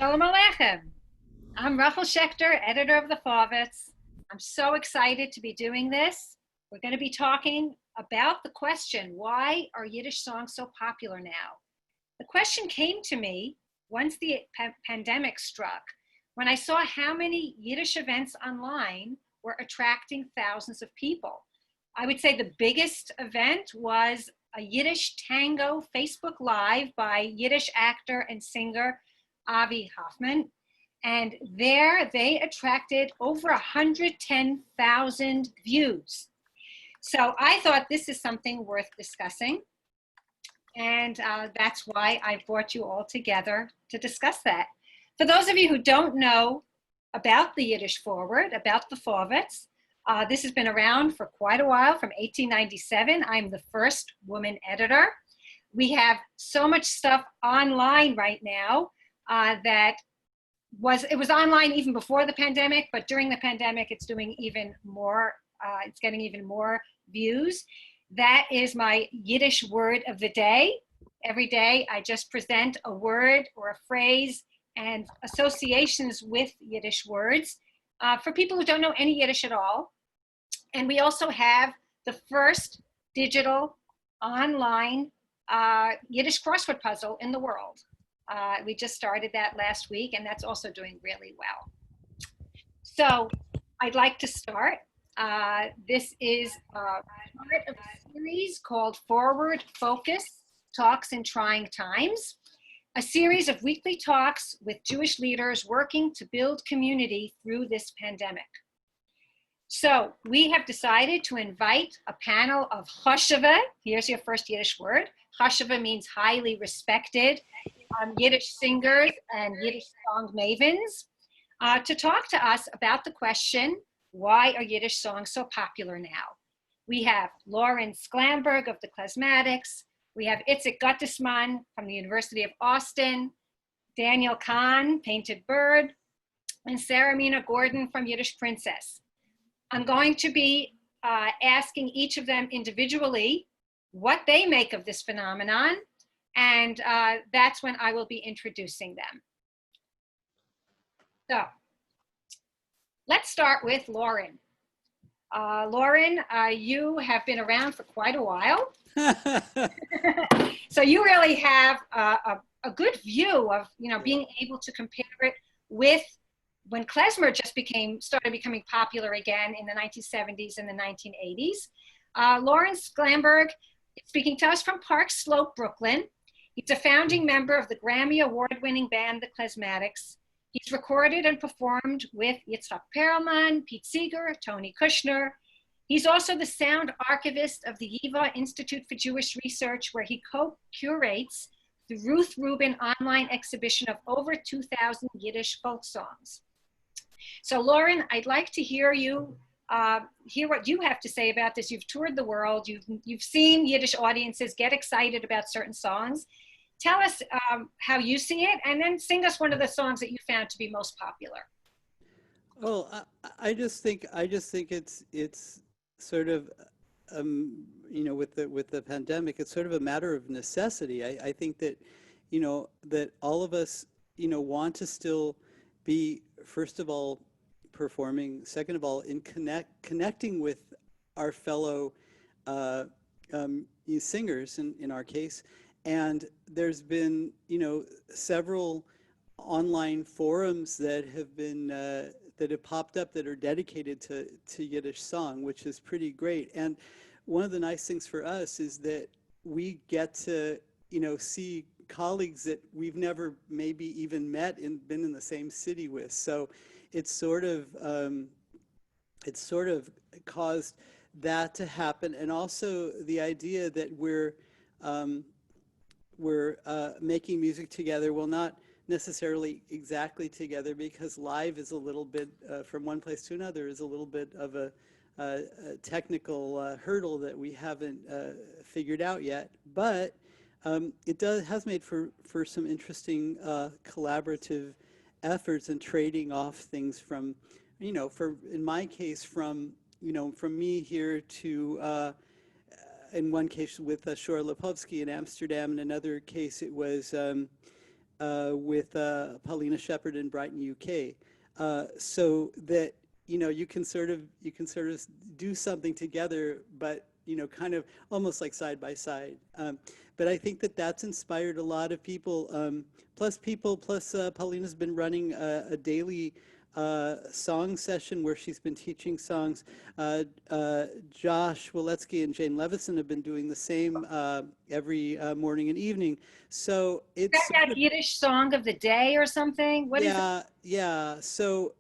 Shalom Aleichem. I'm Rukhl Schaechter, editor of the Forverts. I'm so excited to be doing this. We're going to be talking about the question, why are Yiddish songs so popular now? The question came to me once the pandemic struck, when I saw how many Yiddish events online were attracting thousands of people. I would say the biggest event was a Yiddish tango Facebook Live by Yiddish actor and singer Avi Hoffman. And there they attracted over 110,000 views. So I thought this is something worth discussing. And that's why I brought you all together to discuss that. For those of you who don't know about the Yiddish Forward, about the Forverts, this has been around for quite a while, from 1897. I'm the first woman editor. We have so much stuff online right now that it was online even before the pandemic, but during the pandemic, it's doing even more, it's getting even more views. That is my Yiddish word of the day. Every day, I just present a word or a phrase and associations with Yiddish words for people who don't know any Yiddish at all. And we also have the first digital online Yiddish crossword puzzle in the world. We just started that last week, and that's also doing really well. So I'd like to start. This is part of a series called Forward Focus, Talks in Trying Times, a series of weekly talks with Jewish leaders working to build community through this pandemic. So we have decided to invite a panel of chashava. Here's your first Yiddish word. Chashava means highly respected Yiddish singers and Yiddish song mavens to talk to us about the question, why are Yiddish songs so popular now? We have Lorin Sklamberg of the Klasmatics. We have Itzik Gottesman from the University of Austin, Daniel Kahn, Painted Bird, and Sarah Mina Gordon from Yiddish Princess. I'm going to be asking each of them individually what they make of this phenomenon, and that's when I will be introducing them. So let's start with Lorin. Lorin, you have been around for quite a while. So you really have a good view of, being able to compare it with when klezmer just started becoming popular again in the 1970s and the 1980s. Lorin Sklamberg is speaking to us from Park Slope, Brooklyn. He's a founding member of the Grammy Award-winning band, the Klasmatics. He's recorded and performed with Yitzhak Perlman, Pete Seeger, Tony Kushner. He's also the sound archivist of the Yiva Institute for Jewish Research, where he co-curates the Ruth Rubin online exhibition of over 2,000 Yiddish folk songs. So Lorin, I'd like to hear you, hear what you have to say about this. You've toured the world, you've seen Yiddish audiences get excited about certain songs. Tell us how you see it, and then sing us one of the songs that you found to be most popular. Well, I just think it's sort of with the pandemic, it's sort of a matter of necessity. I think that that all of us want to still be, first of all, performing, second of all, in connecting with our fellow singers in our case. And there's been several online forums that have been that have popped up that are dedicated to Yiddish song, which is pretty great. And one of the nice things for us is that we get to see colleagues that we've never maybe even met and been in the same city with. So it's sort of caused that to happen, and also the idea that we're making music together. Well, not necessarily exactly together, because live is a little bit from one place to another is a little bit of a technical hurdle that we haven't figured out yet. But it has made for some interesting collaborative efforts and trading off things from, in my case, from me here to, in one case with Shor Lipovsky in Amsterdam, in another case it was with Paulina Shepherd in Brighton, UK, so that you can sort of do something together, but kind of almost like side by side. But I think that that's inspired a lot of people. Plus Paulina's been running a daily song session where she's been teaching songs. Josh Waletsky and Jane Levison have been doing the same every morning and evening. So Is it's that Yiddish song of the day or something? What is it? yeah. So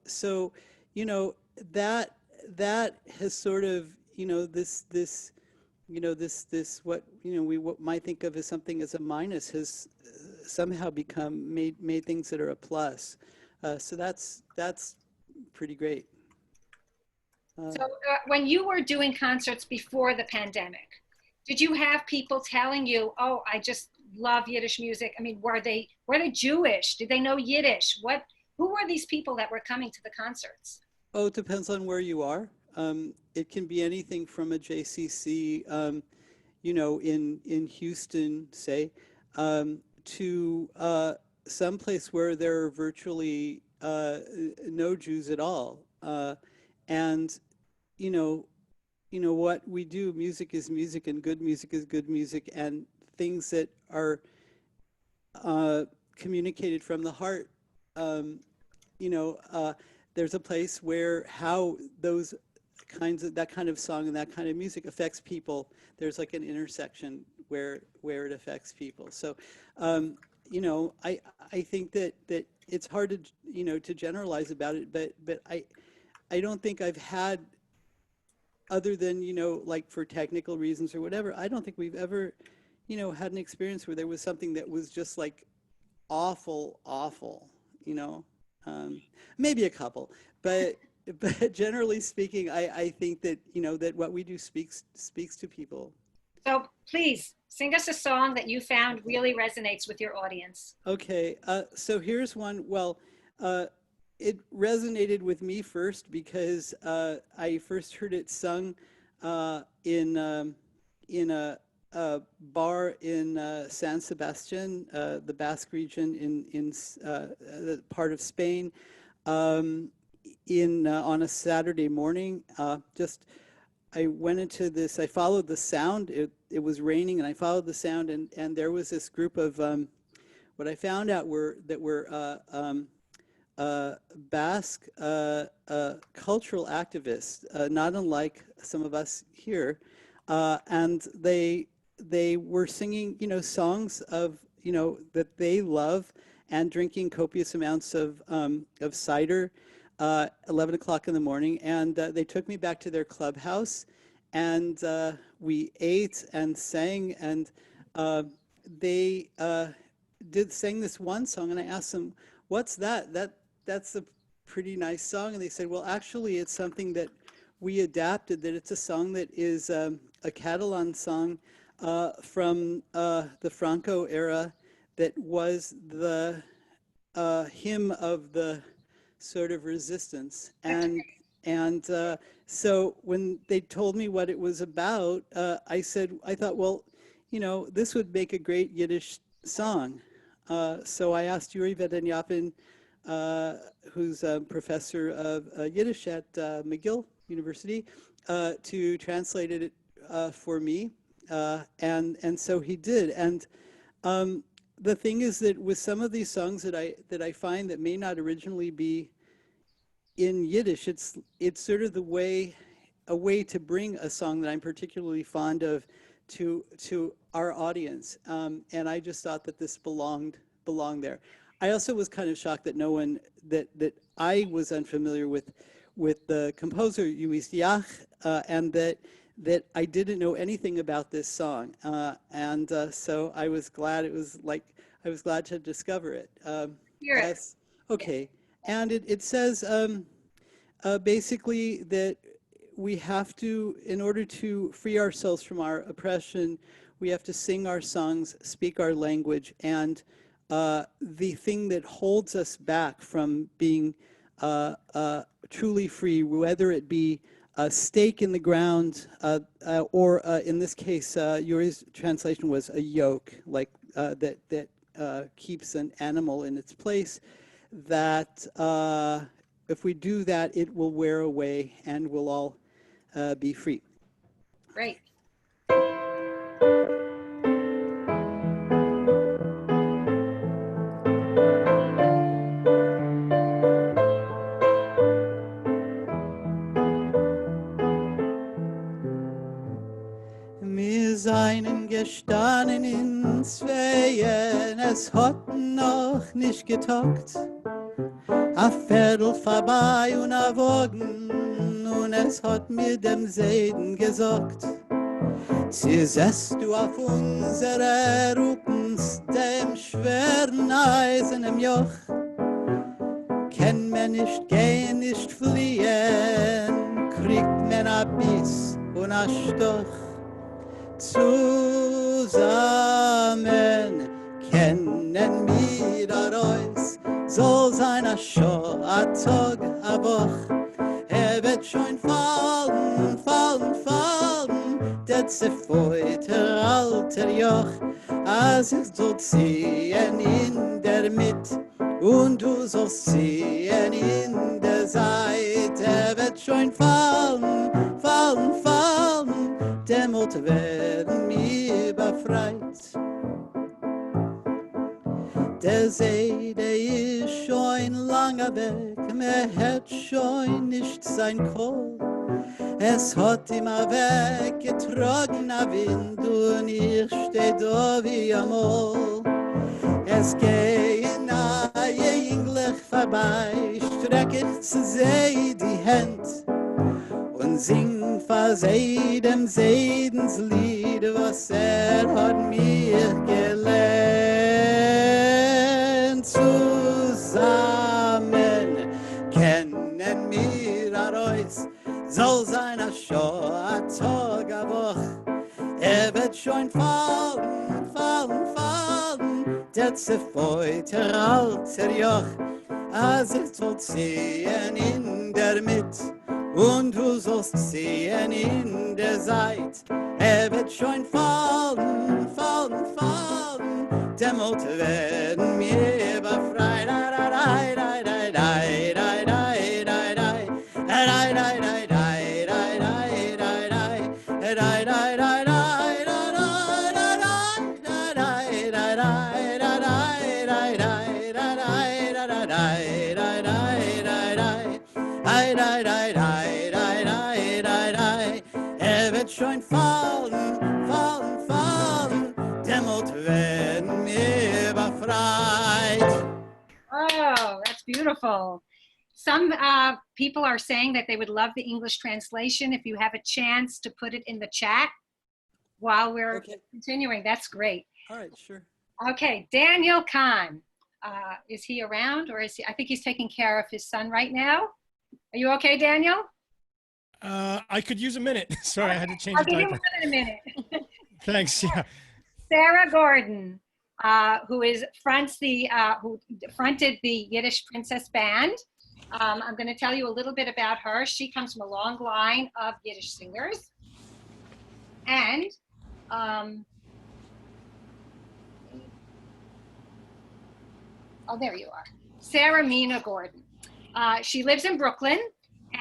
you know that that has sort of this what we what might think of as something as a minus has somehow become made things that are a plus. So that's pretty great. So when you were doing concerts before the pandemic, did you have people telling you, "Oh, I just love Yiddish music"? I mean, were they Jewish? Did they know Yiddish? Who were these people that were coming to the concerts? Oh, it depends on where you are. It can be anything from a JCC, in Houston, say, to someplace where there are virtually no Jews at all. And you know, what we do, music is music, and good music is good music, and things that are communicated from the heart. Um, you know, there's a place where how those that kind of song and that kind of music affects people. There's like an intersection where it affects people. So, I think that it's hard to to generalize about it, but I don't think I've had, other than like for technical reasons or whatever, I don't think we've ever had an experience where there was something that was just like awful, you know. Maybe a couple, but generally speaking, I think that that what we do speaks to people. So please sing us a song that you found really resonates with your audience. Okay, so here's one. Well, it resonated with me first because I first heard it sung in a bar in San Sebastian, the Basque region in the part of Spain, in on a Saturday morning. Just I went into this. I followed the sound. It was raining, and I followed the sound, and there was this group of what I found out were Basque cultural activists, not unlike some of us here, and they were singing, songs of, that they love, and drinking copious amounts of cider, 11 o'clock in the morning. And they took me back to their clubhouse, and we ate and sang, and they sang this one song, and I asked them, "What's that? That's a pretty nice song." And they said, "Well, actually, it's something that we adapted. That it's a song that is a Catalan song from the Franco era, that was the hymn of the sort of resistance." And so when they told me what it was about, I thought, well, this would make a great Yiddish song. So I asked Yuri Vedenyapin, who's a professor of Yiddish at McGill University, to translate it for me, and so he did. And the thing is that with some of these songs that I find that may not originally be in Yiddish, it's sort of a way to bring a song that I'm particularly fond of to our audience, and I just thought that this belonged there. I also was kind of shocked that no one that I was unfamiliar with the composer Louis Diach, and that I didn't know anything about this song, and so I was glad. I was glad to discover it. Hear it. Yes. Okay. And it says basically that we have to, in order to free ourselves from our oppression, we have to sing our songs, speak our language, and the thing that holds us back from being truly free, whether it be a stake in the ground, or in this case, Yuri's translation was a yoke, like that keeps an animal in its place, that if we do that, it will wear away and we'll all be free. Great. Wir seien gestanden in Zweien, es hat noch nicht getockt. A Viertel vorbei und a Wogen, und es hat mir dem Seiden gesorgt. Sie setzt du auf unsere Rupens, dem schweren eisernen Joch. Kennt man nicht gehen, nicht fliehen, kriegt man a Biss und a Stoch. Zusammen kennen wir daraus, soll sein a Show, a Tag, a Woch. Wird schon fallen, fallen, fallen, der zerfeute alter Joch. Als ich soll ziehen in der Mitte und du sollst ziehen in der Seite, wird schon fallen, fallen, fallen, dämmert werden wir befreit. Der See, der ist schon lange weg, mir hat schon nicht sein Kohl. Es hat immer weggetragen, der Wind, und ich steh da wie am Moll. Es gehen neue Engel vorbei, streck ich zu See die Hand und sing vor See dem Seidenslied, was hat mir gelernt. Zusammen kennen wir daraus, soll sein a Show, a Tag, a Woch. Wird schon fallen, fallen, fallen, der zerfeute alter Joch. Als ich soll ziehen in der Mitte und du sollst ziehen in der Seit. Wird schon fallen, fallen, fallen, dämmert werden wir befreit. Schon fallen, fallen, fallen, dämmert werden wir befreit. Oh, that's beautiful. Some people are saying that they would love the English translation. If you have a chance to put it in the chat while we're continuing, that's great. All right, sure. Okay, Daniel Kahn. Is he around, or is he? I think he's taking care of his son right now. Are you okay, Daniel? I could use a minute. Sorry, I had to change I'll the give you diaper. more than a minute. Thanks. Yeah. Sarah Gordon, who fronted the Yiddish Princess Band. I'm going to tell you a little bit about her. She comes from a long line of Yiddish singers. And oh, there you are. Sarah Mina Gordon. She lives in Brooklyn.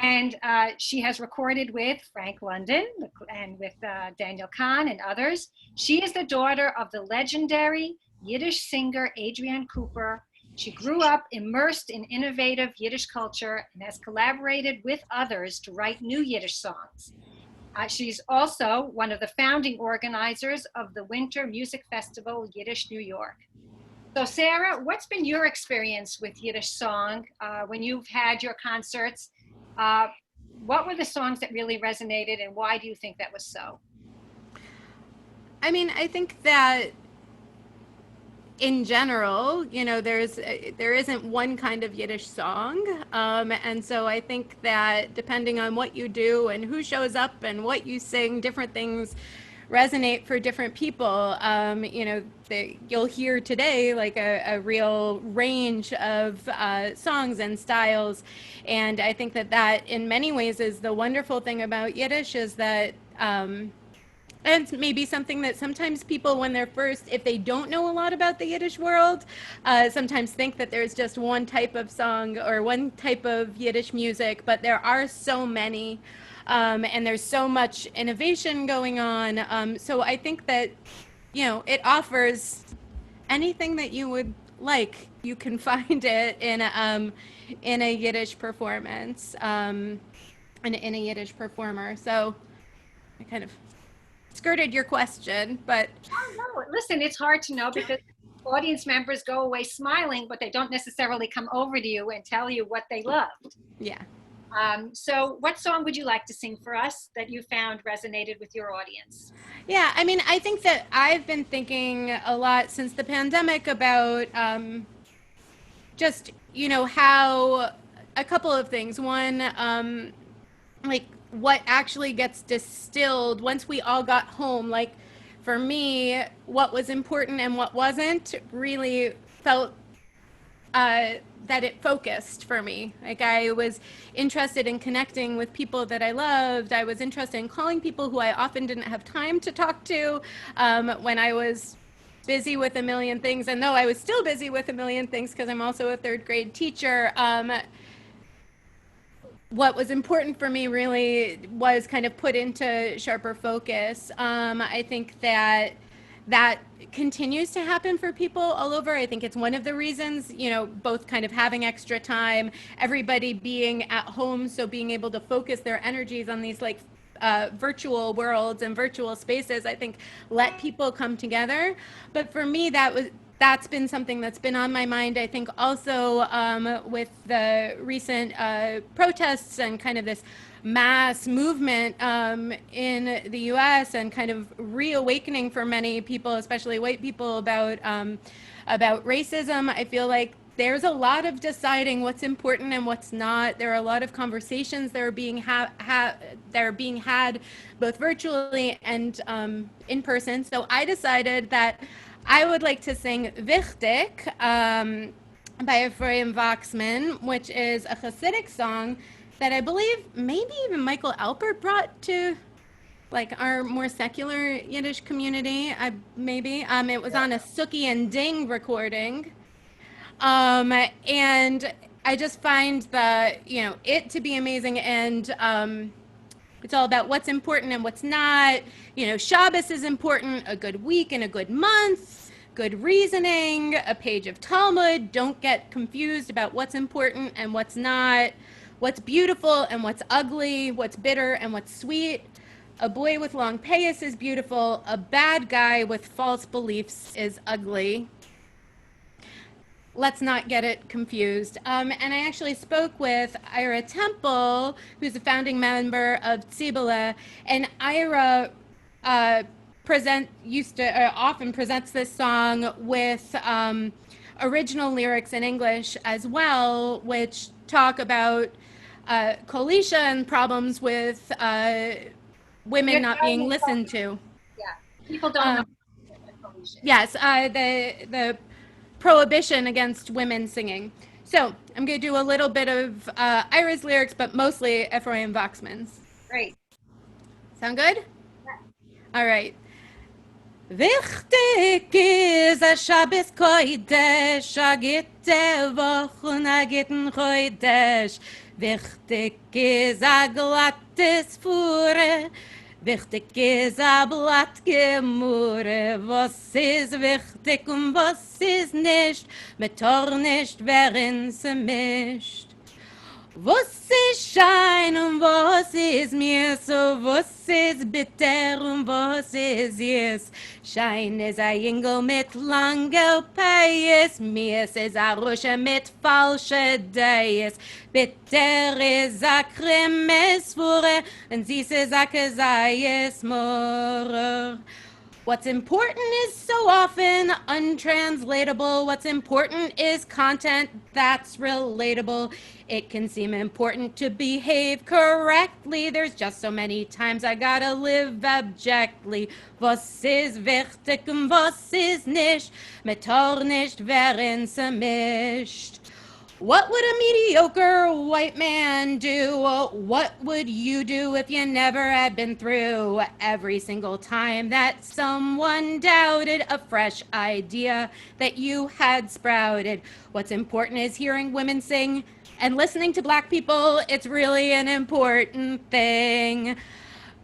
And she has recorded with Frank London and with Daniel Kahn and others. She is the daughter of the legendary Yiddish singer Adrienne Cooper. She grew up immersed in innovative Yiddish culture and has collaborated with others to write new Yiddish songs. She's also one of the founding organizers of the Winter Music Festival Yiddish New York. So Sarah, what's been your experience with Yiddish song when you've had your concerts? What were the songs that really resonated, and why do you think that was so? I mean, I think that in general, you know, there isn't one kind of Yiddish song, and so I think that depending on what you do and who shows up and what you sing, different things resonate for different people. You know, you'll hear today like a real range of songs and styles, and I think that in many ways is the wonderful thing about Yiddish, is that and maybe something that sometimes people, when they're first, if they don't know a lot about the Yiddish world, sometimes think that there's just one type of song or one type of Yiddish music, but there are so many, and there's so much innovation going on. So I think that, it offers anything that you would like. You can find it in a Yiddish performance, in a Yiddish performer. So I kind of skirted your question, but Oh, no, listen, it's hard to know because audience members go away smiling, but they don't necessarily come over to you and tell you what they loved. yeah. So what song would you like to sing for us that you found resonated with your audience? Yeah, I mean, I think that I've been thinking a lot since the pandemic about just, how a couple of things. One, like what actually gets distilled once we all got home. Like for me, what was important and what wasn't really felt that it focused for me. Like I was interested in connecting with people that I loved. I was interested in calling people who I often didn't have time to talk to when I was busy with a million things. And though I was still busy with a million things because I'm also a third grade teacher, what was important for me really was kind of put into sharper focus. I think that continues to happen for people all over. I think it's one of the reasons, both kind of having extra time, everybody being at home, so being able to focus their energies on these like virtual worlds and virtual spaces, I think let people come together. But for me, that's been something that's been on my mind. I think also with the recent protests and kind of this mass movement in the U.S. and kind of reawakening for many people, especially white people, about racism. I feel like there's a lot of deciding what's important and what's not. There are a lot of conversations that are being had both virtually and in person. So I decided that I would like to sing Wichtig by Ephraim Waxman, which is a Hasidic song that I believe maybe even Michael Alpert brought to like our more secular Yiddish community. It was on a Suki and Ding recording. And I just find it to be amazing, and it's all about what's important and what's not. Shabbos is important, a good week and a good month, good reasoning, a page of Talmud. Don't get confused about what's important and what's not, what's beautiful and what's ugly, what's bitter and what's sweet. A boy with long payas is beautiful. A bad guy with false beliefs is ugly. Let's not get it confused. And I actually spoke with Ira Temple, who's a founding member of Tzibala, and Ira often presents this song with original lyrics in English as well, which talk about Kolisha and problems with women not being listened to. Yeah, people don't know. Yes, the prohibition against women singing. So I'm going to do a little bit of Ira's lyrics, but mostly Ephraim Waxman's. Great. Sound good? Yeah. All right. Wichtig is a Shabbos Kodesh, a gitte Woche und a gitten Chodesh. Wichtig is a glattes Fuhre, wichtig is a blatt Gemurre. Was ist wichtig und was ist nicht, mit Tor nicht, während sie mischt. Was ist Schein und was ist mir so, was ist bitter und was ist yes. Schein ist a Jingle mit langer Payes, mir ist a Rusche mit falsche Deis. Bitter ist a Kremes Fure, und süß ist a Kesayes Morer. What's important is so often untranslatable. What's important is content that's relatable. It can seem important to behave correctly. There's just so many times I gotta live abjectly. Was ist wichtig und was ist nicht, mit Tor nicht, während sie mischt. What would a mediocre white man do? What would you do if you never had been through? Every single time that someone doubted a fresh idea that you had sprouted. What's important is hearing women sing and listening to black people. It's really an important thing.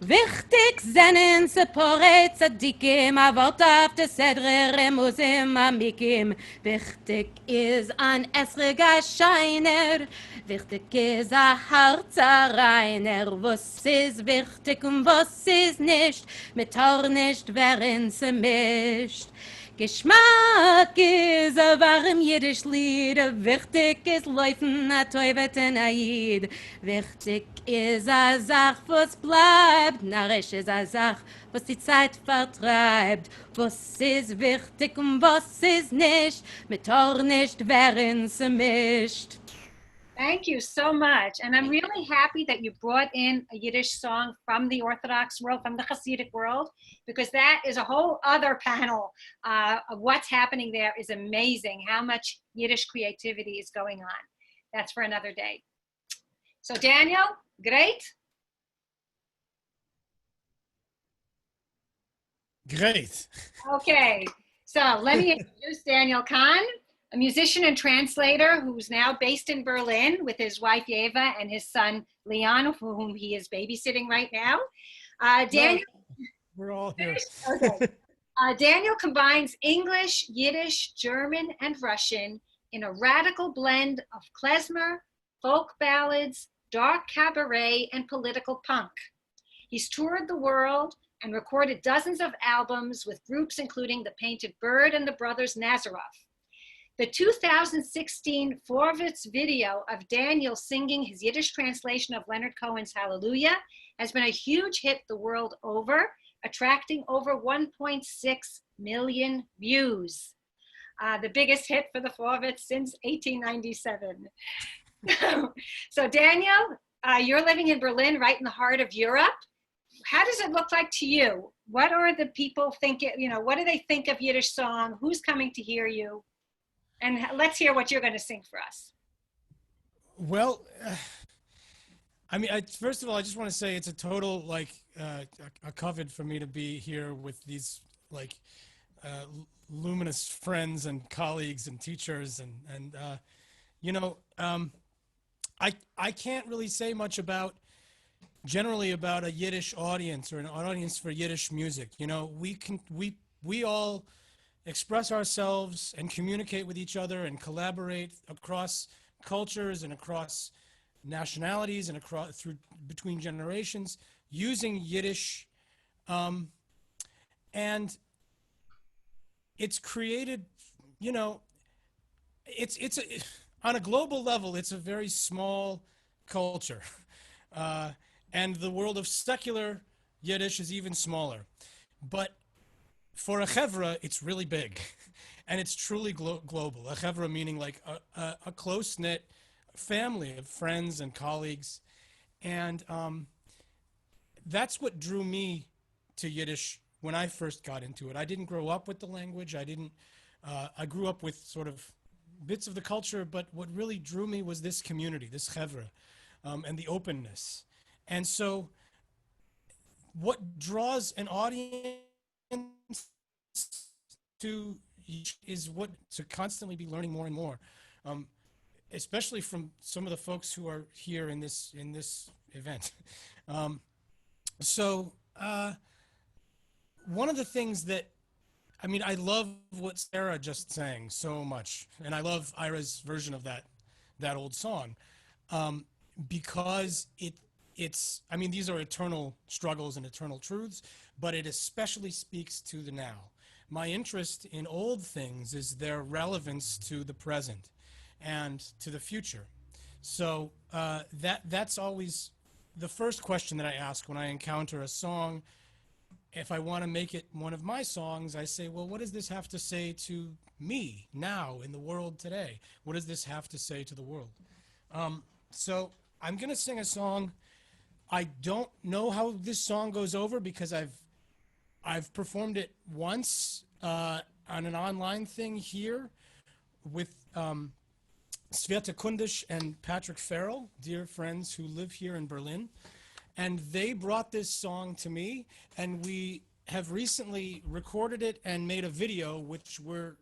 Wichtig seinen Sepore Tzadikim, avot auf de Sedre Remusim Amikim. Wichtig is an esriger Scheiner, wichtig is a harzer Reiner. Was is wichtig und was is nicht, mit Tor nicht werden sie mischt. Geschmack is a warm Yiddish Lied. Wichtig is Leuten a Teuvet en a Yid. Wichtig is a Sach, was bleibt. Narrisch is a Sach, was die Zeit vertreibt. Was is wichtig und was is nicht. Mit Tor nicht werden sie mischt. Thank you so much. And I'm really happy that you brought in a Yiddish song from the Orthodox world, from the Hasidic world, because that is a whole other panel of what's happening there. Is amazing how much Yiddish creativity is going on. That's for another day. So Daniel, great. Great. Okay, so let me introduce Daniel Kahn, a musician and translator who's now based in Berlin with his wife Yeva and his son Leon, for whom he is babysitting right now. Daniel, No, we're all here. okay. Daniel combines English, Yiddish, German, and Russian in a radical blend of klezmer, folk ballads, dark cabaret, and political punk. He's toured the world and recorded dozens of albums with groups including the Painted Bird and the Brothers Nazarov. The 2016 Forverts video of Daniel singing his Yiddish translation of Leonard Cohen's Hallelujah has been a huge hit the world over, attracting over 1.6 million views. The biggest hit for the Forverts since 1897. So Daniel, you're living in Berlin, right in the heart of Europe. How does it look like to you? What are the people think, what do they think of Yiddish song? Who's coming to hear you? And let's hear what you're going to sing for us. Well, I mean, first of all, I just want to say it's a total, a covet for me to be here with these, luminous friends and colleagues and teachers. I can't really say much generally about a Yiddish audience or an audience for Yiddish music. We all express ourselves and communicate with each other and collaborate across cultures and across nationalities and between generations using Yiddish, and it's created, it's on a global level, it's a very small culture, and the world of secular Yiddish is even smaller, but for a chevra, it's really big, and it's truly global. A chevra meaning like a close-knit family of friends and colleagues, and that's what drew me to Yiddish when I first got into it. I didn't grow up with the language. I grew up with sort of bits of the culture, but what really drew me was this community, this chevra, and the openness. And so what draws an audience to constantly be learning more and more, especially from some of the folks who are here in this event. One of the things that, I love what Sarah just sang so much, and I love Ira's version of that old song, because these are eternal struggles and eternal truths, but it especially speaks to the now. My interest in old things is their relevance to the present and to the future. So that's always the first question that I ask when I encounter a song. If I want to make it one of my songs, I say, well, what does this have to say to me now in the world today? What does this have to say to the world? So I'm going to sing a song. I don't know how this song goes over because I've performed it once on an online thing here with Sveta Kundish and Patrick Farrell, dear friends who live here in Berlin. And they brought this song to me, and we have recently recorded it and made a video, which we're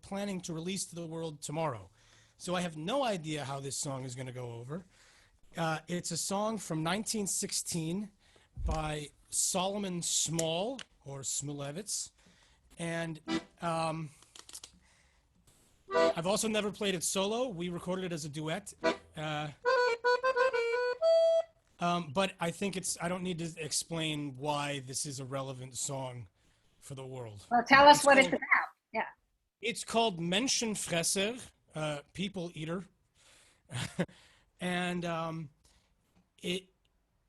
planning to release to the world tomorrow. So I have no idea how this song is going to go over. It's a song from 1916 by Solomon Small, or Smulevitz. And I've also never played it solo. We recorded it as a duet. But I think I don't need to explain why this is a relevant song for the world. Well, tell us what it's about. Yeah. It's called Menschenfresser, people eater. And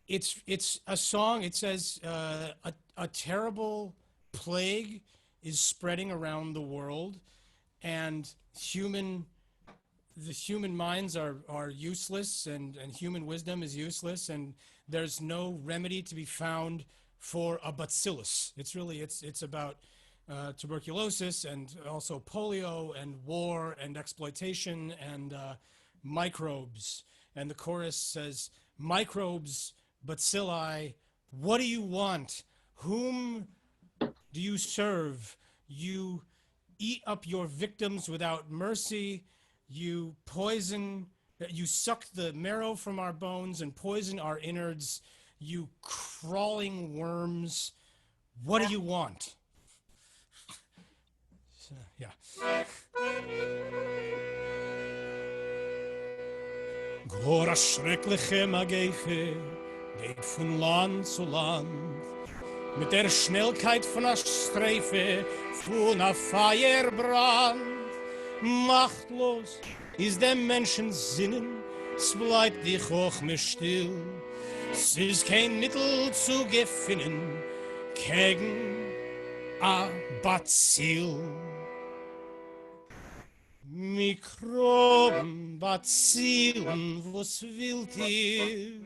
it's a song. It says a terrible plague is spreading around the world, and the human minds are useless, and human wisdom is useless, and there's no remedy to be found for a bacillus. It's about tuberculosis, and also polio, and war, and exploitation, and microbes. And the chorus says, microbes, bacilli, what do you want? Whom do you serve? You eat up your victims without mercy. You suck the marrow from our bones and poison our innards. You crawling worms. What do you want? So, yeah. Gora schreckliche Mageife geht von Land zu Land mit der Schnellkeit von einer Streife von einer Feierbrand. Machtlos ist der Menschen Sinnen, es bleibt die Chochme still. Es ist kein Mittel zu gewinnen gegen a Bazil. Mikroben, Bazilen, was willt ihr?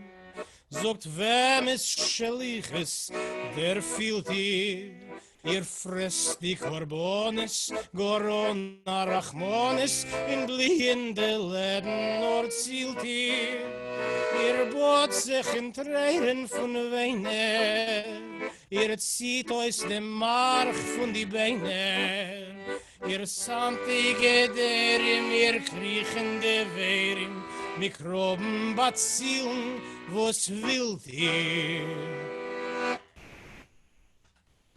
Sogt wem es Scheliches, der fehlt ihr. Ihr fresst die Korbones, Gorona Rachmones, in blühende Läden nur zielt ihr. Ihr bot sich in Tränen von Weinen, ihr zieht euch dem Mark von die Beine. Ihr samtige Derim, ihr kriechende Werim, Mikroben, Bazilen, was willt ihr?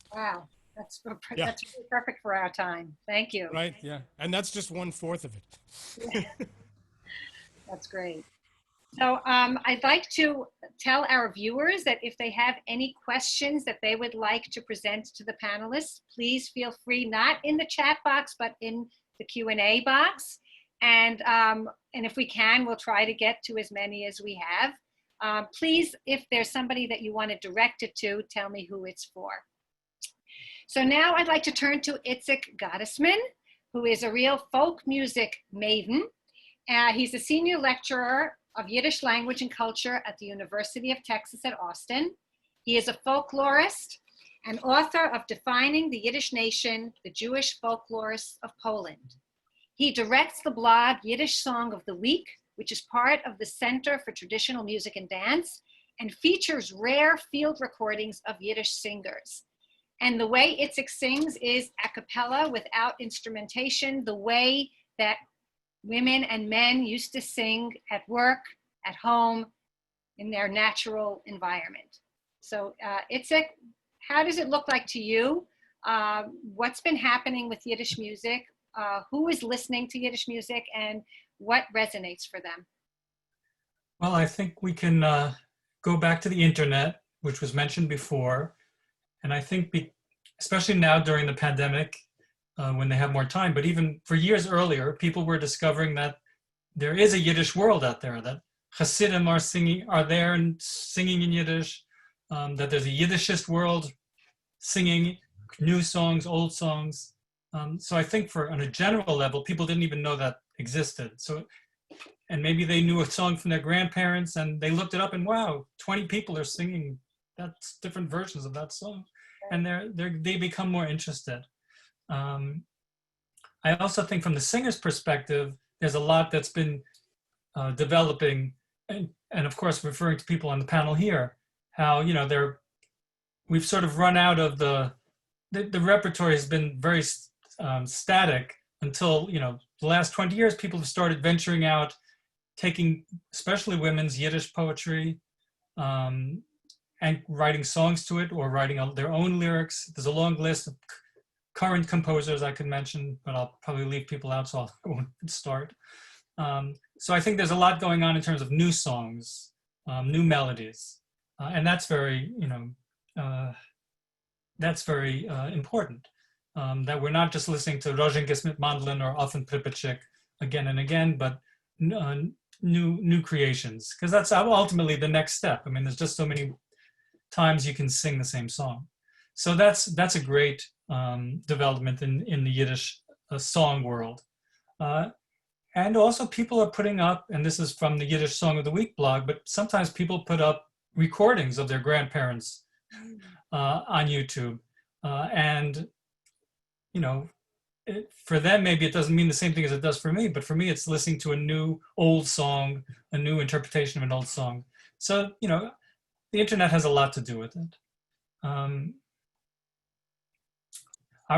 Wow. That's really perfect for our time. Thank you. Right, yeah. And that's just 1/4 of it. That's great. So I'd like to tell our viewers that if they have any questions that they would like to present to the panelists, please feel free, not in the chat box, but in the Q&A box. And if we can, we'll try to get to as many as we have. Please, if there's somebody that you want to direct it to, tell me who it's for. So now I'd like to turn to Itzik Gottesman, who is a real folk music maven. He's a senior lecturer of Yiddish language and culture at the University of Texas at Austin. He is a folklorist and author of Defining the Yiddish Nation, the Jewish Folklorists of Poland. He directs the blog Yiddish Song of the Week, which is part of the Center for Traditional Music and Dance, and features rare field recordings of Yiddish singers. And the way Itzik sings is a cappella without instrumentation, the way that women and men used to sing at work, at home, in their natural environment. So Itzik, how does it look like to you? What's been happening with Yiddish music? Who is listening to Yiddish music, and what resonates for them? Well, I think we can go back to the internet, which was mentioned before. And I think especially now during the pandemic, when they have more time, but even for years earlier, people were discovering that there is a Yiddish world out there, that Hasidim are there and singing in Yiddish, that there's a Yiddishist world singing new songs, old songs. So I think on a general level, people didn't even know that existed. So, and maybe they knew a song from their grandparents and they looked it up and wow, 20 people are singing that's different versions of that song. And they become more interested. I also think from the singer's perspective, there's a lot that's been developing, and of course, referring to people on the panel here, how, we've sort of run out of the repertoire has been very static until, the last 20 years, people have started venturing out, taking especially women's Yiddish poetry, and writing songs to it or writing their own lyrics. There's a long list of current composers I could mention, but I'll probably leave people out, so I won't start. So I think there's a lot going on in terms of new songs, new melodies, and that's very, important. That we're not just listening to Rozinkis mit Mandlin or Offen Pripetchik again and again, but new creations, because that's ultimately the next step. I mean, there's just so many times you can sing the same song. So that's a great development in the Yiddish song world. And also people are putting up, and this is from the Yiddish Song of the Week blog, but sometimes people put up recordings of their grandparents on YouTube. And, for them, maybe it doesn't mean the same thing as it does for me, but for me, it's listening to a new old song, a new interpretation of an old song. So, the internet has a lot to do with it. I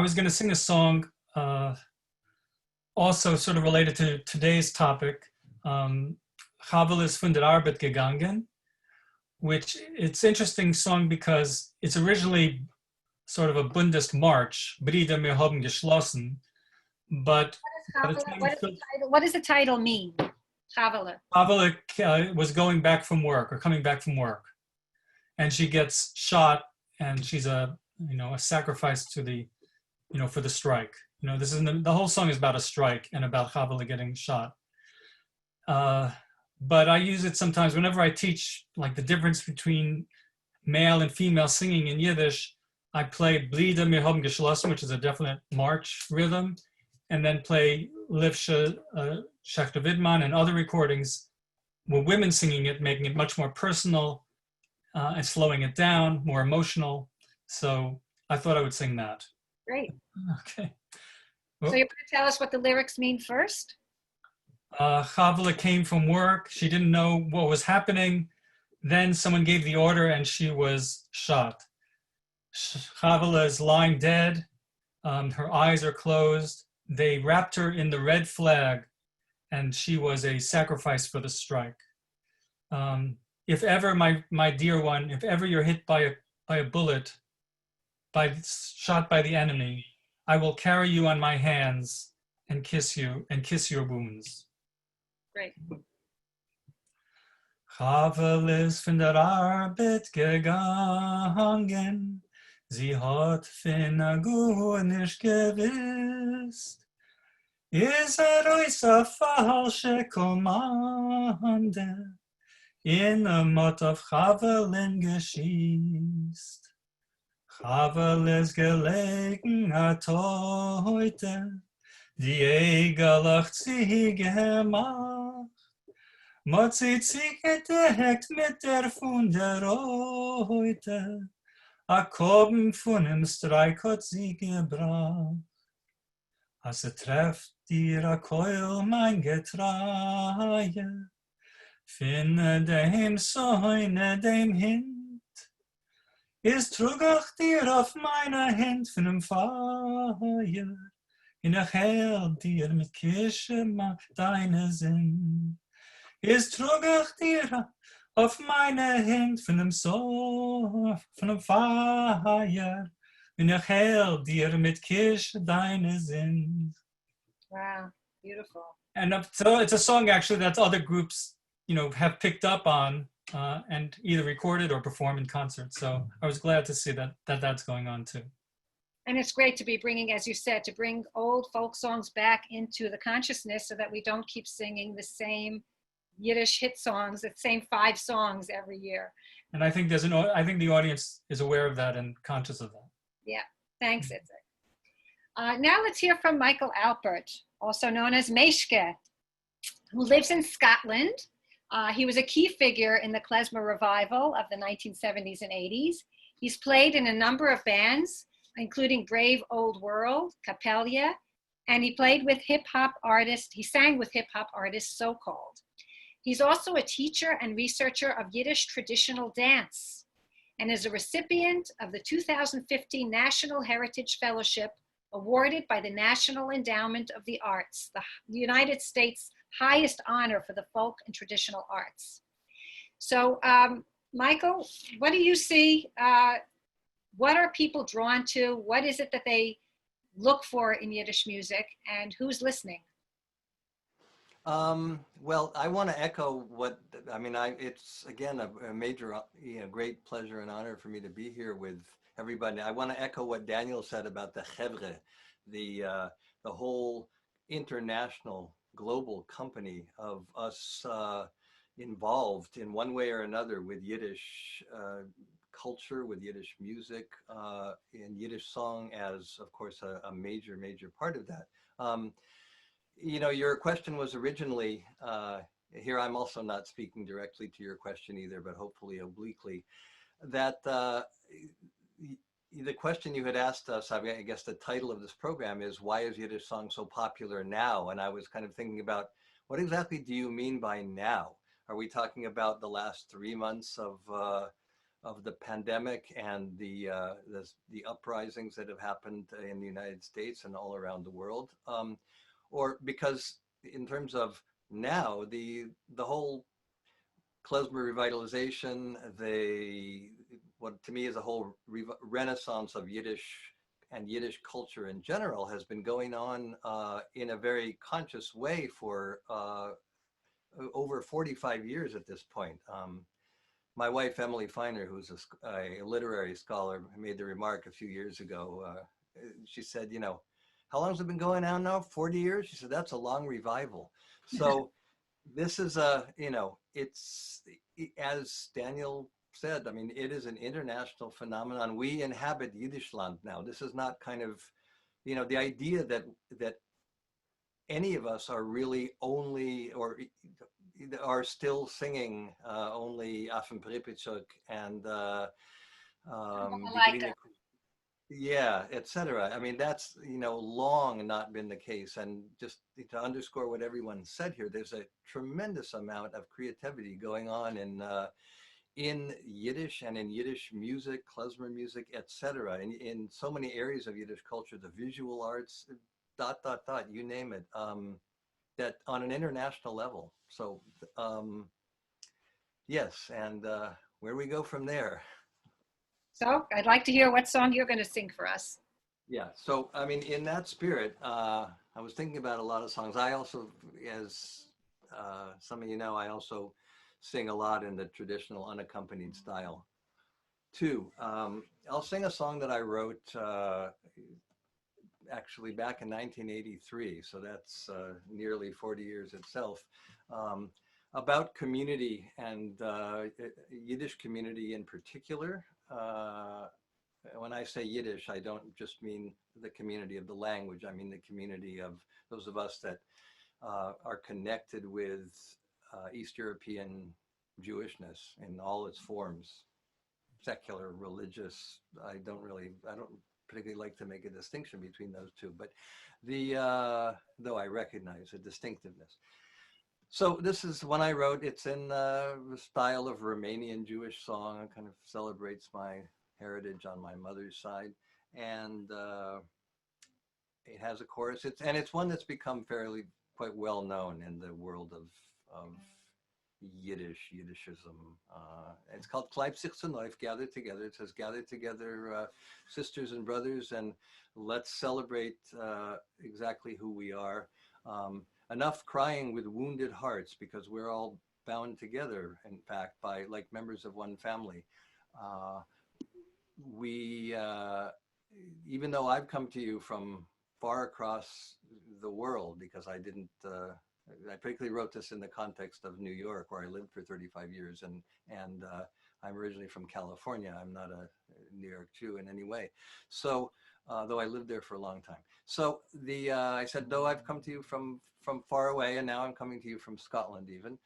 was going to sing a song also sort of related to today's topic, Havel ist von der Arbeit gegangen, which it's an interesting song because it's originally sort of a Bundist march, Brüder, wir haben geschlossen, but What does the title mean? Havela. Havela was going back from work or coming back from work, and she gets shot, and she's a sacrifice to the, for the strike. This is the whole song is about a strike and about Havela getting shot. But I use it sometimes whenever I teach, like the difference between male and female singing in Yiddish. I play Brüder, wir haben geschlossen, which is a definite march rhythm, and then play Rukhl Schaechter Vidman and other recordings with women singing it, making it much more personal and slowing it down, more emotional. So I thought I would sing that. Great. Okay. So you're going to tell us what the lyrics mean first? Havela came from work. She didn't know what was happening. Then someone gave the order and she was shot. Havela is lying dead. Her eyes are closed. They wrapped her in the red flag, and she was a sacrifice for the strike. If ever, my dear one, if ever you're hit by a bullet, shot by the enemy, I will carry you on my hands and kiss you and kiss your wounds. Great. Havel ist von der Arbeit gegangen. Sie hat von a gut nicht gewusst. Ist euch a falsche Kommande in a Mott auf Havelen geschießt. Havel ist gelegen hat heute, die Egelach sie gemacht. Mott sie gedeckt mit der von der heute. A Koben von dem Streik hat sie gebracht. Als trefft dir a Keul mein Getreie, finne dem Säune dem Hint, ist trug ich dir auf meiner Hand von dem Feier, in der Hell dir mit Kische deine Sinn. Ist trug ich dir auf meine Hand von dem Feier, in der Hell dir mit Kische deine Sinn. Wow, beautiful. And so it's a song actually that other groups, have picked up on and either recorded or performed in concert. So I was glad to see that's going on too. And it's great to be bringing, as you said, to bring old folk songs back into the consciousness so that we don't keep singing the same Yiddish hit songs, the same 5 songs every year. And I think I think the audience is aware of that and conscious of that. Yeah, thanks, Itzik. Now let's hear from Michael Alpert, also known as Meishke, who lives in Scotland. He was a key figure in the klezmer revival of the 1970s and 80s. He's played in a number of bands, including Brave Old World, Capella, and he played with hip hop artists. He sang with hip hop artists, so called. He's also a teacher and researcher of Yiddish traditional dance and is a recipient of the 2015 National Heritage Fellowship awarded by the National Endowment of the Arts, the United States' highest honor for the folk and traditional arts. So, Michael, what do you see? What are people drawn to? What is it that they look for in Yiddish music, and who's listening? Well, I want to echo what, I mean, it's again a major, great pleasure and honor for me to be here with everybody. I want to echo what Daniel said about the chevre, the whole international global company of us involved in one way or another with Yiddish culture, with Yiddish music, and Yiddish song as, of course, a major part of that. Your question was originally, here I'm also not speaking directly to your question either, but hopefully obliquely, that the question you had asked us, I guess the title of this program is, why is Yiddish song so popular now? And I was kind of thinking about, what exactly do you mean by now? Are we talking about the last 3 months of the pandemic and the uprisings that have happened in the United States and all around the world? Or because in terms of now, the whole klezmer revitalization, what to me is a whole renaissance of Yiddish and Yiddish culture in general has been going on in a very conscious way for over 45 years at this point. My wife, Emily Feiner, who's a literary scholar, made the remark a few years ago. She said, how long has it been going on now? 40 years? She said, that's a long revival. So this is it's, as Daniel said, I mean, it is an international phenomenon. We inhabit Yiddishland now. This is not kind of, the idea that any of us are really only, or are still singing only Afen Pripychuk and yeah, etc. I mean, that's, long not been the case. And just to underscore what everyone said here, there's a tremendous amount of creativity going on in Yiddish and in Yiddish music, klezmer music, etc. In so many areas of Yiddish culture, the visual arts, ... you name it, that on an international level. So yes, and where we go from there. So I'd like to hear what song you're going to sing for us. Yeah, so I mean, in that spirit, I was thinking about a lot of songs. I also, as some of you know, I also sing a lot in the traditional unaccompanied style too. I'll sing a song that I wrote actually back in 1983, so that's nearly 40 years itself, about community and Yiddish community in particular. When I say Yiddish, I don't just mean the community of the language. I mean the community of those of us that are connected with East European Jewishness in all its forms, secular, religious. I don't particularly like to make a distinction between those two, but though I recognize a distinctiveness. So this is one I wrote. It's in the style of Romanian Jewish song. It kind of celebrates my heritage on my mother's side, and it has a chorus. It's one that's become quite well known in the world of Yiddishism. It's called Kleib sich zu Neuf, gather together. It says, gather together, sisters and brothers, and let's celebrate exactly who we are. Enough crying with wounded hearts, because we're all bound together, in fact, by like members of one family. Even though I've come to you from far across the world, because I particularly wrote this in the context of New York, where I lived for 35 years, and I'm originally from California. I'm not a New York Jew in any way. So, though I lived there for a long time. So I said, though I've come to you from far away, and now I'm coming to you from Scotland even,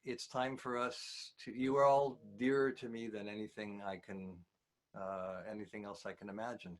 it's time for us you are all dearer to me than anything else I can imagine.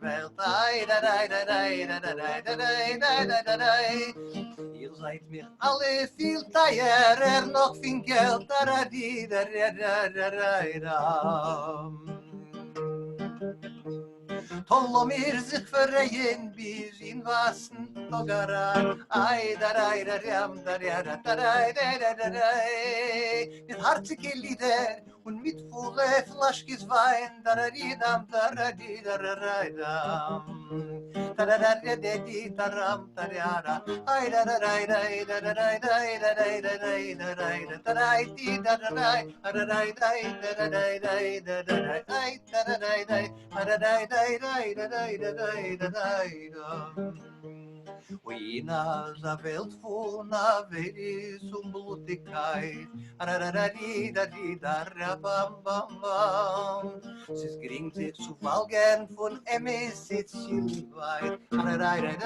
der Welt. Ihr seid mir alle viel teurer, noch viel Geld. Tollo mir sich verrehen bis in wassen Togaran. Ai da rai da ram da ra da rai da rai. Mit harzige Lieder und mit volle Flaschkes Wein. Da ri dam da ri da rai dam. Da di da ram da ra. Ai da rai da rai da rai da rai da rai da rai da rai di da rai da rai da rai da rai ai da rai We na za Welt von na veris Blutigkeit. Ararari da di da bam bam bam. Es gering sich zu falgen von Emis sitzt weit. Ararari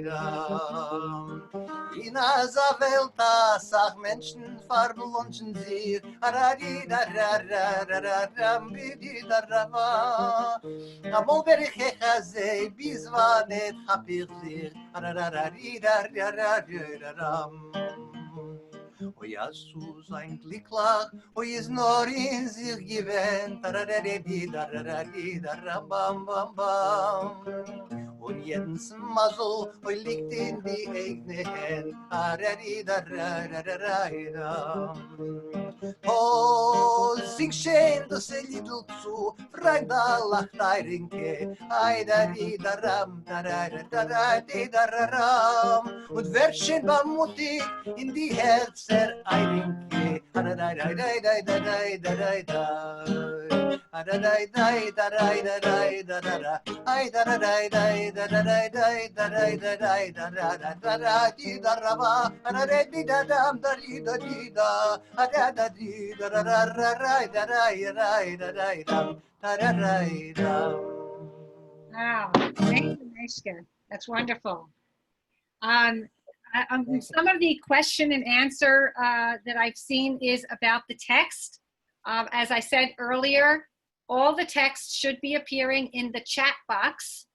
da. In za Welt sag Menschen verblonschen sich. Ararari da bidi da rava. Amol berich hazei bizvanet hapir sich. Ararari da. O Yasu sein Glücklach, o is nur in sich gewähnt, da bam bam bam. Und jedens Masel, o liegt in die eigene Hand, da. Oh, sing schön, das Liedl zu, frag da lacht Eirinke, ai da ram, da ram. Und wer schön beim mutig in die Herzer Eirinke, Wow, thank you, Meshka. That's wonderful. Some of the question and answer that I've seen is about the text. As I said earlier, all the text should be appearing in the chat box.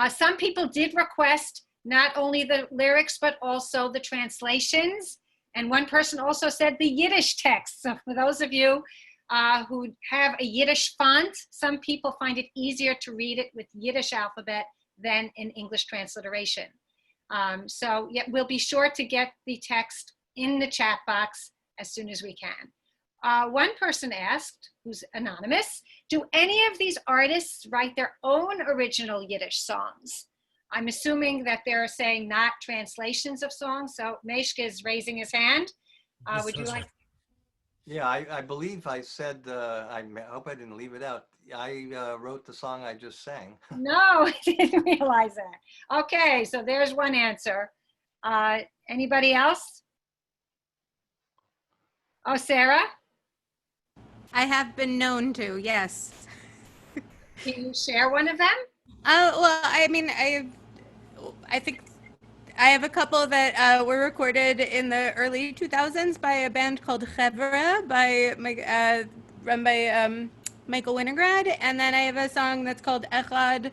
Some people did request not only the lyrics, but also the translations. And one person also said the Yiddish text. So for those of you who have a Yiddish font, some people find it easier to read it with Yiddish alphabet than in English transliteration. So yeah, we'll be sure to get the text in the chat box as soon as we can. One person asked, who's anonymous, do any of these artists write their own original Yiddish songs? I'm assuming that they're saying not translations of songs. So Meshka is raising his hand. Would you like? Yeah, I believe I said, hope I didn't leave it out. I wrote the song I just sang. No, I didn't realize that. Okay, so there's one answer. Anybody else? Oh, Sarah, I have been known to, yes. can you share one of them? Well, I mean, I think I have a couple that were recorded in the early 2000s by a band called Chevra run by Michael Winograd. And then I have a song that's called Echad,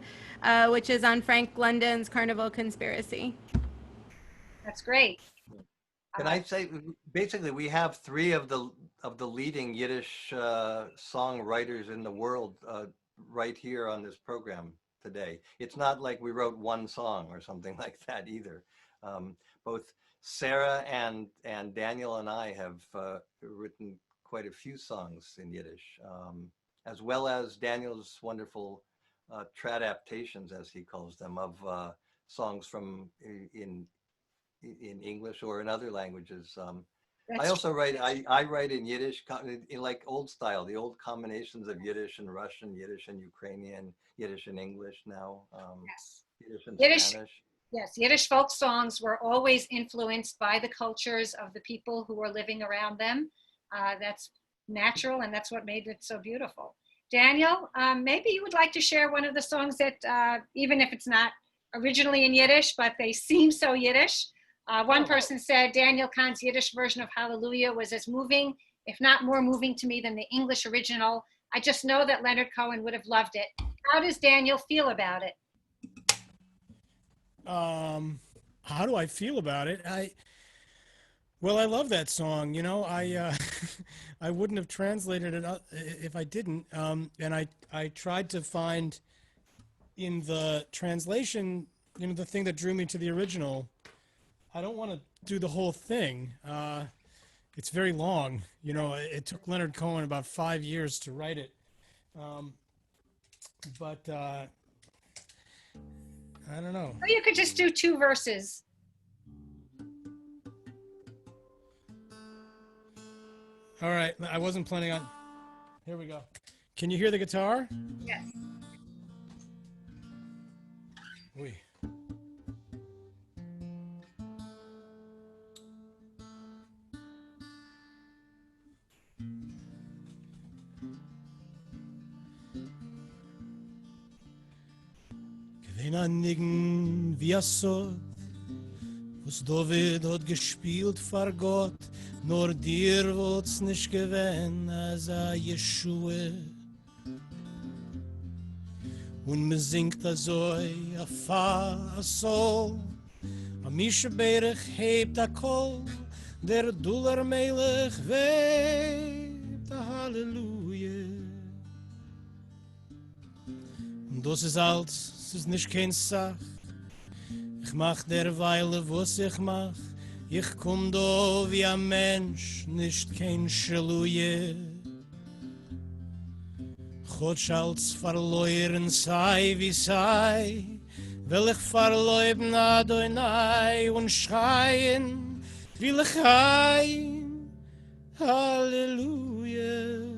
which is on Frank London's Carnival Conspiracy. That's great. Can I say, basically, we have three of the leading Yiddish songwriters in the world right here on this program today. It's not like we wrote one song or something like that either. Both Sarah and Daniel and I have written quite a few songs in Yiddish, as well as Daniel's wonderful tradaptations, as he calls them, of songs from in English or in other languages. I That's also write, I write in Yiddish, in like old style, the old combinations of Yiddish and Russian, Yiddish and Ukrainian, Yiddish and English now, yes. Yiddish and Yiddish, Spanish. yes, Yiddish folk songs were always influenced by the cultures of the people who were living around them. That's natural, and that's what made it so beautiful. Daniel, maybe you would like to share one of the songs that, even if it's not originally in Yiddish, but they seem so Yiddish. One person said Daniel Kahn's Yiddish version of Hallelujah was as moving, if not more moving to me than the English original. I just know that Leonard Cohen would have loved it. How does Daniel feel about it? How do I feel about it? Well, I love that song. I wouldn't have translated it if I didn't. And I tried to find in the translation, the thing that drew me to the original. I don't want to do the whole thing. It's very long. It took Leonard Cohen about 5 years to write it. But I don't know. Or you could just do two verses. All right, I wasn't planning on. Here we go. Can you hear the guitar? Yes. Oui. Gewinn an Nigen wie a Sod, was David hat gespielt vor Gott, nur dir wird's nicht gewinn als a Yeshua. Und me singt a Zoi, a Fa, a Sol, a Misha Berech hebt a Kol, der Duller Melech webt a Halleluja. Und das ist alles, es ist nicht kein Sach. Ich mach derweile, was ich mach. Ich komm da wie ein Mensch, nicht kein Scheluje. Gott als verloren sei wie sei, will ich verleuben Adonai und schreien, will ich ein, Halleluja.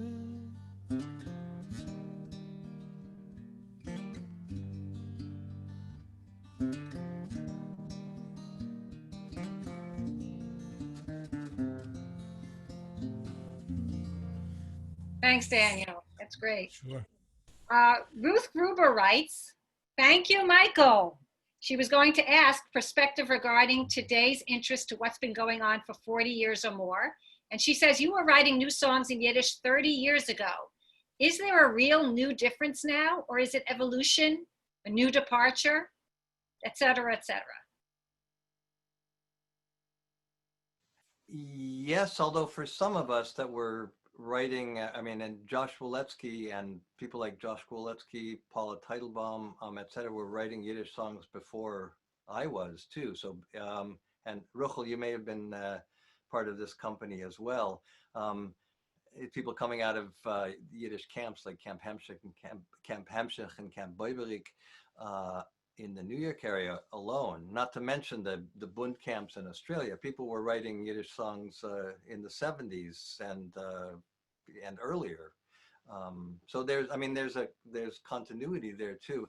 Thanks, Daniel. That's great. Sure. Ruth Gruber writes, thank you, Michael. She was going to ask perspective regarding today's interest to what's been going on for 40 years or more. And she says, you were writing new songs in Yiddish 30 years ago. Is there a real new difference now, or is it evolution, a new departure, et cetera, et cetera? Yes, although for some of us that were writing, and Josh Woletsky and people like Josh Woletsky, Paula Teitelbaum, et cetera, were writing Yiddish songs before I was too. So, and Rukhl, you may have been part of this company as well. People coming out of Yiddish camps like Camp Hemshech and Camp Boiberik, in the New York area alone, not to mention the Bund camps in Australia. People were writing Yiddish songs in the 70s and earlier. So there's continuity there too.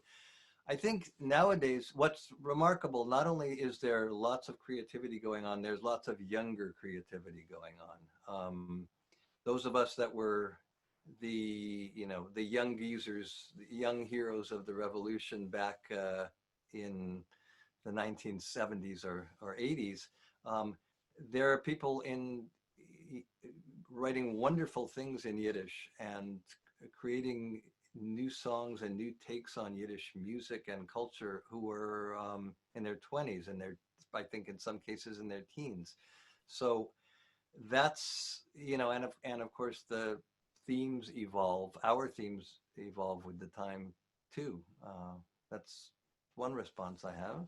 I think nowadays what's remarkable, not only is there lots of creativity going on, there's lots of younger creativity going on. Those of us that were the young geezers, the young heroes of the revolution back in the 1970s or 80s, there are people writing wonderful things in Yiddish and creating new songs and new takes on Yiddish music and culture who were in their 20s and I think in some cases in their teens. So that's, and of course the themes evolve, our themes evolve with the time too. That's one response I have.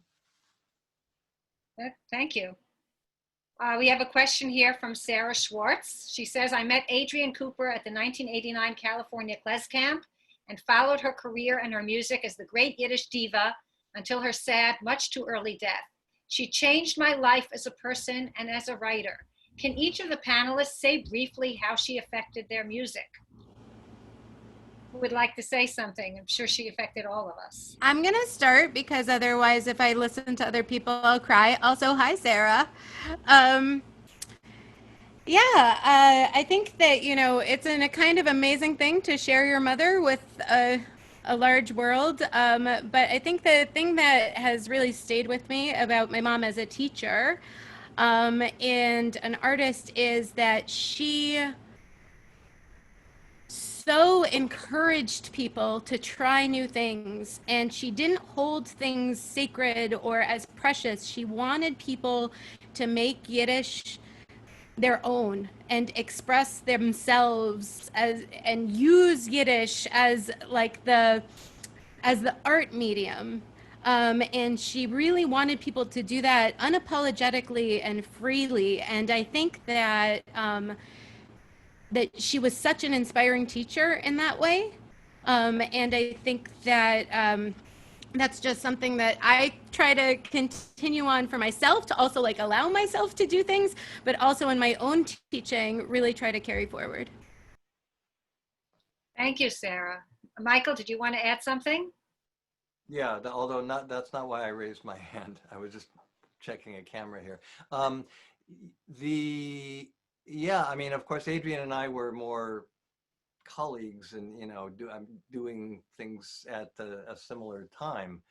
Thank you. We have a question here from Sarah Schwartz. She says, I met Adrienne Cooper at the 1989 California Klez Camp and followed her career and her music as the great Yiddish diva until her sad, much too early death. She changed my life as a person and as a writer. Can each of the panelists say briefly how she affected their music? Who would like to say something? I'm sure she affected all of us. I'm going to start because otherwise, if I listen to other people, I'll cry. Also, hi, Sarah. I think that, it's a kind of amazing thing to share your mother with a large world. But I think the thing that has really stayed with me about my mom as a teacher and an artist is that she so encouraged people to try new things, and she didn't hold things sacred or as precious. She wanted people to make Yiddish their own and express themselves and use Yiddish as the art medium. And she really wanted people to do that unapologetically and freely. And I think that that she was such an inspiring teacher in that way. And I think that that's just something that I try to continue on for myself, to also allow myself to do things, but also in my own teaching, really try to carry forward. Thank you, Sarah. Michael, did you want to add something? Yeah, although that's not why I raised my hand. I was just checking a camera here. Of course, Adrienne and I were more colleagues and, doing things at a similar time.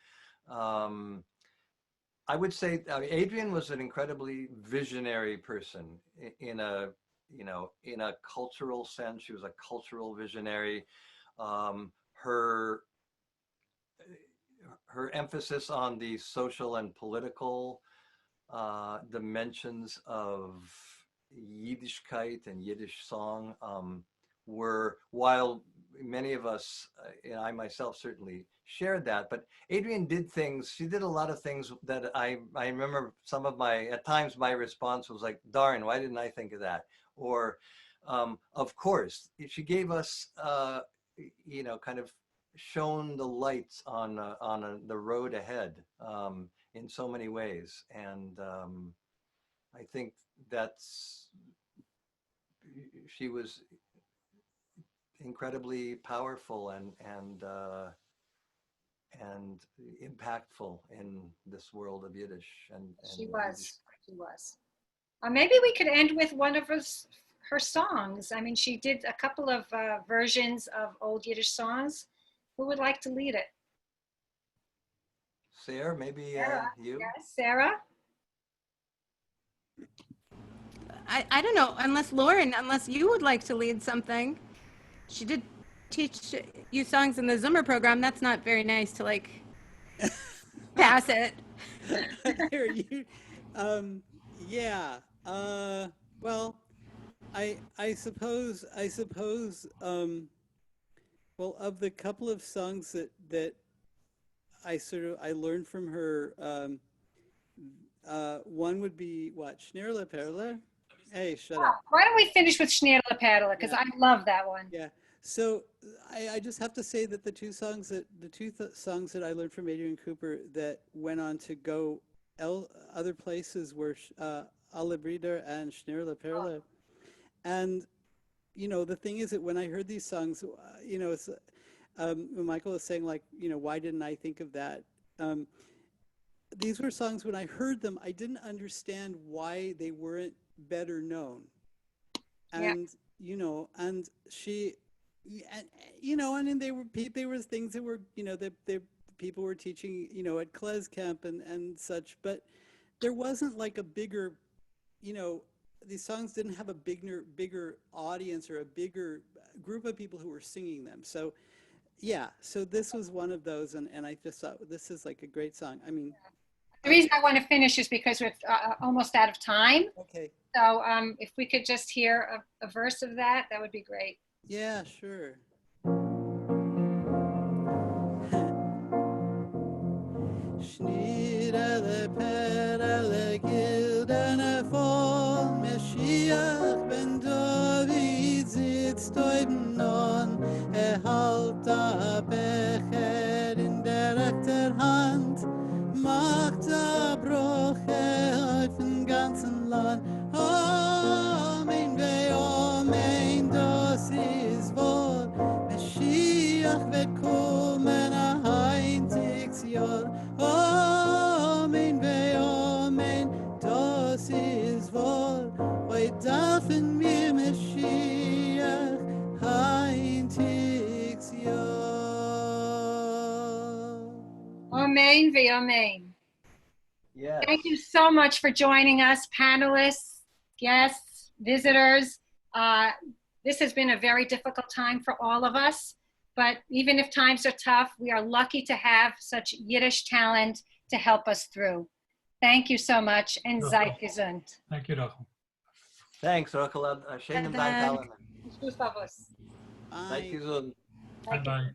I would say Adrienne was an incredibly visionary person in a cultural sense. She was a cultural visionary. Her emphasis on the social and political dimensions of Yiddishkeit and Yiddish song were, while many of us, and I myself certainly shared that, but Adrienne she did a lot of things that I remember at times my response was like, darn, why didn't I think of that? Or, of course, she gave us, kind of shone the lights on the road ahead in so many ways. And I think she was incredibly powerful and impactful in this world of Yiddish. She was. Maybe we could end with one of her songs. I mean, she did a couple of versions of old Yiddish songs. Who would like to lead it? Sarah, maybe Sarah. you? Yes, Sarah? I don't know, unless you would like to lead something. She did teach you songs in the Zoomer program. That's not very nice to pass it. Here, you, yeah. Well, I suppose. Well, of the couple of songs that I learned from her, one would be what, Schneerle Perle? Hey, shut up. Why don't we finish with Schneerle Perle, because I love that one. Yeah. So I just have to say that the two songs that I learned from Adrian Cooper that went on to go other places were Alle Brüder and Schneur la Perle. And, you know, the thing is that when I heard these songs, you know, it's, when Michael was saying, like, you know, why didn't I think of that? These were songs, when I heard them, I didn't understand why they weren't better known. And, you know, and she, and, you know, and then there was things that were, you know, that people were teaching, you know, at Kles Camp and such, but there wasn't like a bigger, you know, these songs didn't have a bigger audience or a bigger group of people who were singing them. So, yeah, so this was one of those, and I just thought this is like a great song. I mean, The reason I want to finish is because we're almost out of time. okay, So if we could just hear a verse of that, that would be great. yeah, sure. Schnirele perele gildene voll, Meshiach ben David sitzt oben an, hält a Becher in der rechter Hand, macht a Broche auf dem ganzen Land. Amen, Amen, das ist wohl, Meshiach wird kommen a heintigs Jahr. Amen, Amen, das ist wohl, heute dürfen wir Meshiach heintigs Jahr. Amen, amen. Yes. Thank you so much for joining us, panelists, guests, visitors. This has been a very difficult time for all of us, but even if times are tough, we are lucky to have such Yiddish talent to help us through. Thank you so much, and seid gesund. Thank you, Rukhl. Thanks, Rukhl. Schönen Dank allen. Tschüss, Bye. Seid gesund. Bye-bye.